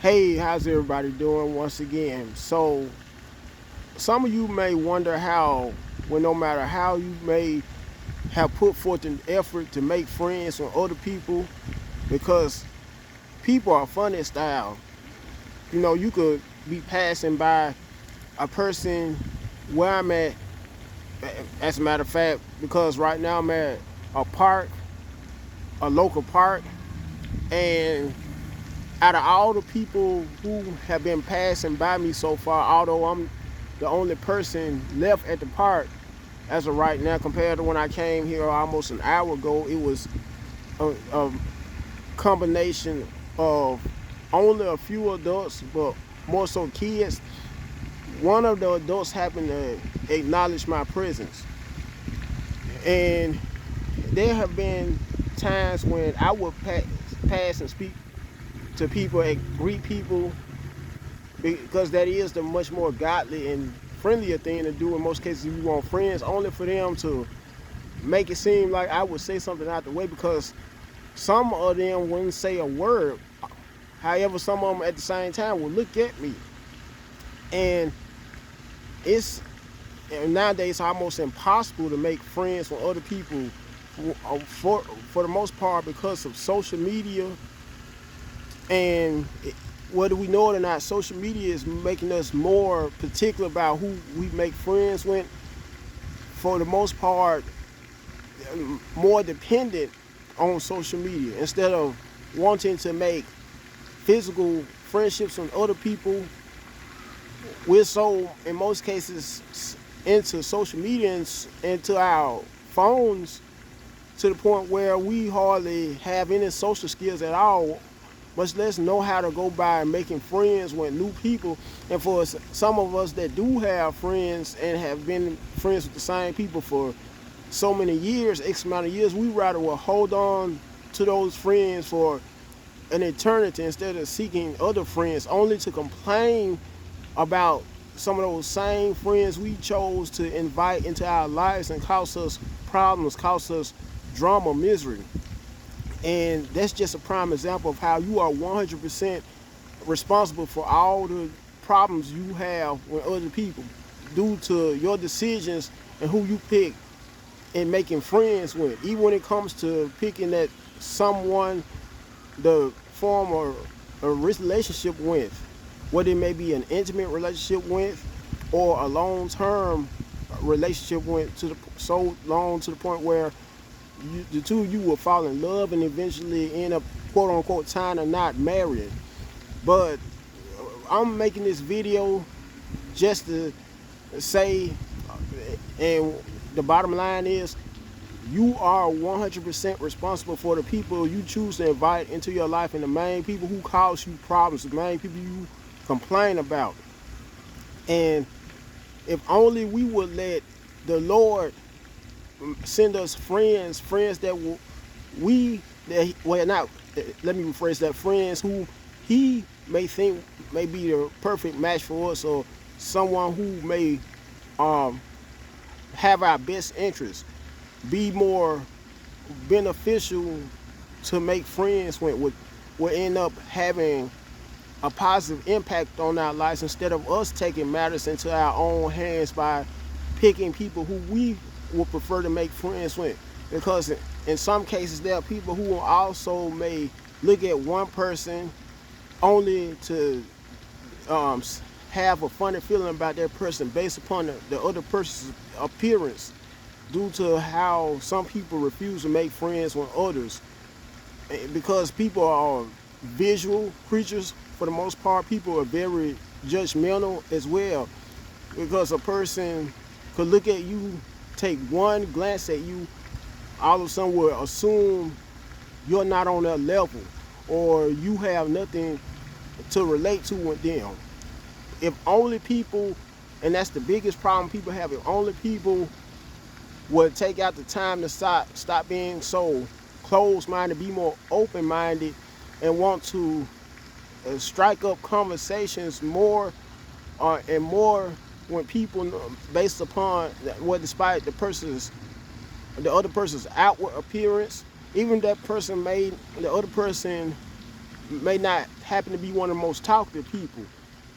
Hey, how's everybody doing once again? So, some of you may wonder how, when no matter how you may have put forth an effort to make friends with other people, because people are funny style. You know, you could be passing by a person where I'm at, as a matter of fact, because right now I'm at a park, a local park, and out of all the people who have been passing by me so far, although I'm the only person left at the park as of right now, compared to when I came here almost an hour ago, it was a combination of only a few adults, but more so kids. One of the adults happened to acknowledge my presence, and there have been times when I would pass and speak to people and greet people, because that is the much more godly and friendlier thing to do in most cases if you want friends, only for them to make it seem like I would say something out the way, because some of them wouldn't say a word. However, some of them at the same time would look at me. And it's nowadays almost impossible to make friends with other people for the most part because of social media. And whether we know it or not, social media is making us more particular about who we make friends with. For the most part, more dependent on social media instead of wanting to make physical friendships with other people. We're so, in most cases, into social media and into our phones to the point where we hardly have any social skills at all, much less know how to go by making friends with new people. And for some of us that do have friends and have been friends with the same people for so many years, X amount of years, we rather will hold on to those friends for an eternity instead of seeking other friends, only to complain about some of those same friends we chose to invite into our lives and cause us problems, cause us drama, misery. And that's just a prime example of how you are 100% responsible for all the problems you have with other people due to your decisions and who you pick and making friends with. Even when it comes to picking that someone the form or a relationship with, whether it may be an intimate relationship with or a long-term relationship with, to the so long to the point where the two of you will fall in love and eventually end up quote unquote tying a knot, married. But I'm making this video just to say, and the bottom line is, you are 100% responsible for the people you choose to invite into your life and the main people who cause you problems, the main people you complain about. And if only we would let the Lord send us friends that will, not, let me rephrase that, friends who He may think may be the perfect match for us, or someone who may have our best interests, be more beneficial to make friends with, will end up having a positive impact on our lives instead of us taking matters into our own hands by picking people who we would prefer to make friends with. Because in some cases there are people who will also may look at one person only to have a funny feeling about that person based upon the other person's appearance, due to how some people refuse to make friends with others. Because people are visual creatures for the most part, people are very judgmental as well. Because a person could look at you, take one glance at you, all of a sudden will assume you're not on their level or you have nothing to relate to with them. If only people, and that's the biggest problem people have, if only people would take out the time to stop being so closed-minded, be more open-minded, and want to strike up conversations more and more when people, based upon what, despite the other person's outward appearance, even the other person may not happen to be one of the most talkative people.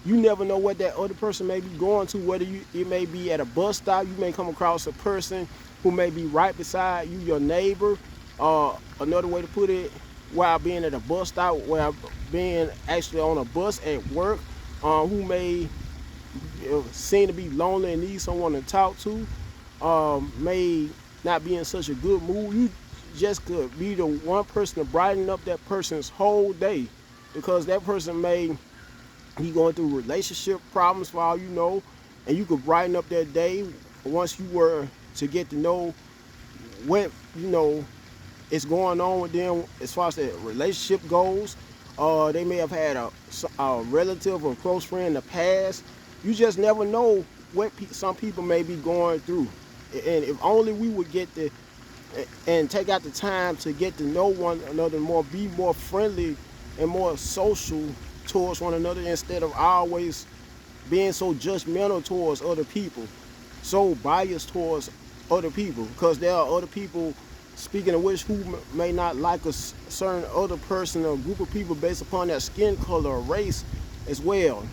You never know what that other person may be going to, whether it may be at a bus stop. You may come across a person who may be right beside you, your neighbor. Another way to put it, while being at a bus stop, while being actually on a bus at work, who may seem to be lonely and need someone to talk to, may not be in such a good mood. You just could be the one person to brighten up that person's whole day, because that person may be going through relationship problems for all you know, and you could brighten up their day once you were to get to know what is going on with them as far as the relationship goes. They may have had a relative or close friend in the past. You just never know what some people may be going through. And if only we would get and take out the time to get to know one another more, be more friendly and more social towards one another, instead of always being so judgmental towards other people, so biased towards other people, because there are other people, speaking of which, who may not like a certain other person or group of people based upon their skin color or race as well,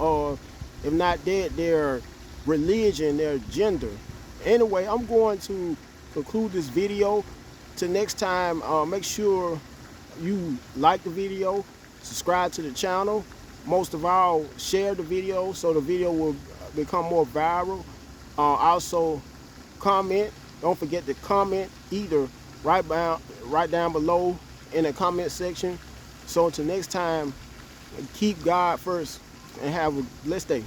or if not their religion, their gender. Anyway, I'm going to conclude this video. Till next time, make sure you like the video, subscribe to the channel, most of all share the video so the video will become more viral. Also comment, don't forget to comment either right down below in the comment section. So until next time, keep God first and have a blessed day.